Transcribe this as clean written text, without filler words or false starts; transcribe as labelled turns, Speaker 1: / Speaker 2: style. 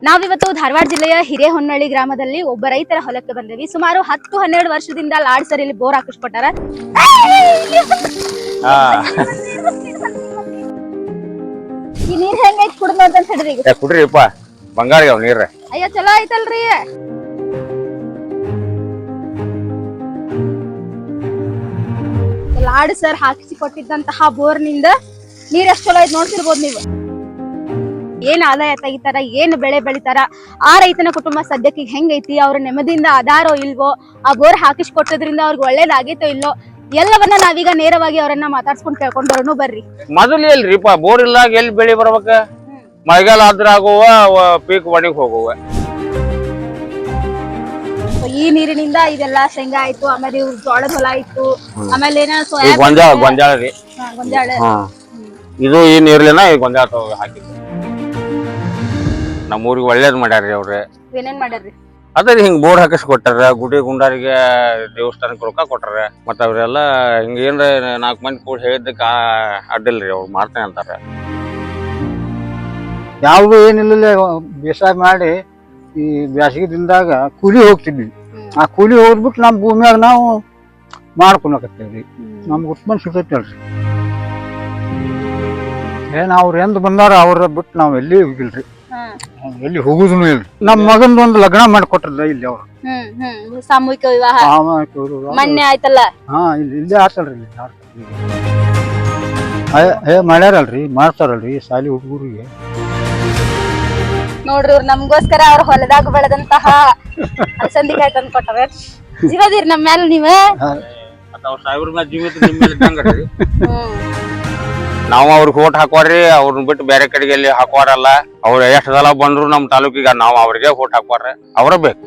Speaker 1: ನಾವಿವತ್ತು ಧಾರವಾಡ ಜಿಲ್ಲೆಯ ಹಿರೇಹೊನ್ನಳ್ಳಿ ಗ್ರಾಮದಲ್ಲಿ ಒಬ್ಬ ರೈತರ ಹೊಲಕ್ಕೆ ಬಂದೇವಿ. ಸುಮಾರು 10-12 ವರ್ಷದಿಂದ ಲಾಡ್ ಸರ್ ಇಲ್ಲಿ ಬೋರ್ ಹಾಕಿಸ್ಕೊಟ್ಟಾರ. ಈ ನೀರ್ ಹೆಂಗೈತಿ ಕುಡ್ದು ಅಂತ ಹೇಳ್ರಿ. ಈಗ
Speaker 2: ಕುಡ್ರಿಪ್ಪ ಬಂಗಾರ ನೀರ್.
Speaker 1: ಅಯ್ಯ ಚಲೋ ಐತಲ್ರಿ. ಲಾಡ್ ಸರ್ ಹಾಕಿಸಿ ಕೊಟ್ಟಿದ್ದಂತಹ ಬೋರ್ ನಿಂದ ನೀರ್ ಎಷ್ಟ್ ಚಲೋ ಐತ್ ನೋಡ್ತಿರ್ಬೋದು ನೀವು. ಏನ್ ಆದಾಯ ತೆಗಿತಾರ, ಏನ್ ಬೆಳೆ ಬೆಳಿತಾರ, ಆ ರೈತನ ಕುಟುಂಬ ಸದ್ಯಕ್ಕೆ ಹೆಂಗೈತಿ, ಅವ್ರ ನೆಮ್ಮದಿಯಿಂದ ಅದಾರೋ ಇಲ್ವೋ, ಆ ಬೋರ್ ಹಾಕಿಸ್ಕೊಟ್ಟದ್ರಿಂದ ಅವ್ರಿಗೆ ಒಳ್ಳೇದಾಗೈತೋ ಇಲ್ಲೋ ಎಲ್ಲವನ್ನ ನಾವೀಗ ನೇರವಾಗಿ ಅವರನ್ನ ಮಾತಾಡ್ಸ್ಕೊಂಡ್ ಕೇಳ್ಕೊಂಡ್ ಬರೋನು ಬರ್ರಿ.
Speaker 2: ಮೊದಲು ಎಲ್ರಿಪ್ಪ ಬೋರ್ ಇಲ್ಲಾಗ ಎಲ್ಲಿ ಬೆಳಿ ಬರ್ಬೇಕ? ಮಳೆಗಾಲ ಆದ್ರ ಆಗುವ ಪೀಕ್ ಒಣಗಿ ಹೋಗುವ.
Speaker 1: ಈ ನೀರಿನಿಂದ ಇದೆಲ್ಲ ಶೇಂಗಾ ಆಯ್ತು, ಆಮೇಲೆ ಇವ್ರ ಜೋಳದ ಹೊಲ ಆಯ್ತು, ಆಮೇಲೆ
Speaker 2: ಗೊಂಜಾಳ ರೀ.
Speaker 1: ಗೊಂಜಾಳ
Speaker 2: ಇದು ಈ ನೀರ್ಲಿನ ಗೊಂಜಾಳ ಹಾಕಿದ್ವಿ. ನಮ್ಮೂರಿಗೆ ಒಳ್ಳೇದ್ ಮಾಡ್ಯಾರ್ರಿ ಅವ್ರೆ.
Speaker 1: ಏನೇನ್ ಮಾಡ್ಯಾರ್ರಿ?
Speaker 2: ಅದೇ ಹಿಂಗ್ ಬೋರ್ ಹಾಕಿಸ್ ಕೊಟ್ಟಾರ, ಗುಡಿ ಗುಂಡಾರಿಗೆ ದೇವಸ್ಥಾನಕ್ಕೆ ರೊಕ್ಕ ಕೊಟ್ಟಾರ. ಮತ್ತ ಅವ್ರೆಲ್ಲ ಹಿಂಗ ಏನ್ರ 4 ಮಂದಿ ಕೂಡ ಹೇಳಿದ್ದಕ್ಕ ಅಡ್ಡಿಲ್ರಿ, ಅವ್ರು ಮಾಡ್ತೇನೆ ಅಂತಾರ.
Speaker 3: ಯಾವ್ದು ಏನಿಲ್ಲ, ಬೇಸಾಯ ಮಾಡಿ ಈ ಬ್ಯಾಸಿಗೆ ದಿನದಾಗ ಕೂಲಿ ಹೋಗ್ತಿದ್ವಿ. ಆ ಕೂಲಿ ಹೋಗ್ಬಿಟ್ಟು ನಮ್ಮ ಭೂಮಿಯಾಗ ನಾವು ಮಾಡ್ಕೊಳಕತ್ತೇವ್ರಿ. ನಮ್ಗೆ ಉತ್ಪನ್ನ ಸಿಗ್ತೈತಲ್ರಿ. ಏನ್ ಅವ್ರ ಎಂದ್ ಬಂದಾರ ಅವ್ರ ಬಿಟ್ಟು ನಾವ್ ಎಲ್ಲಿ ಹೋಗಿಲ್ರಿ, ಎಲ್ಲಿ ಹೋಗುದನು ಇಲ್ರಿ. ನಮ್ ಮಗಂದ ಒಂದು ಲಗ್ನ ಮಾಡಿಕೊಟ್ರಲ್ಲ ಇಲ್ಲಿ ಅವ್ರು.
Speaker 1: ಸಾಮೂಹಿಕ ವಿವಾಹ ಮೊನ್ನೆ ಆಯ್ತಲ್ಲ.
Speaker 3: ಹಾ ಇಲ್ಲೇ ಆತಲ್ರಿ. ಮಾಡ್ಯಾರಲ್ರಿ, ಮಾಡ್ತಾರಲ್ರಿ ಶಾಲಿ ಹುಡುಗರಿಗೆ.
Speaker 1: ನೋಡ್ರಿ ಇವ್ರು ನಮ್ಗೋಸ್ಕರ ಅವ್ರ ಹೊಲದಾಗ ಬೆಳೆದಂತಹ ಅಲಸಂದಿಕಾಯಿ ತಂದು ಕೊಟ್ಟಾರ. ಜೀವದಿರಿ ನಮ್ ಮ್ಯಾಲ ನೀವ.
Speaker 2: ನಾವು ಅವ್ರಿಗೆ ಓಟ್ ಹಾಕೋರಿ, ಅವ್ರನ್ನ ಬಿಟ್ಟು ಬೇರೆ ಕಡೆಗೆ ಎಲ್ಲಿ ಹಾಕೋರಲ್ಲ. ಅವ್ರು ಎಷ್ಟು ಸಲ ಬಂದ್ರು ನಮ್ ತಾಲೂಕಿಗೆ ನಾವು ಅವ್ರಿಗೆ ಓಟ್ ಹಾಕೋರ, ಅವ್ರ ಬೇಕು.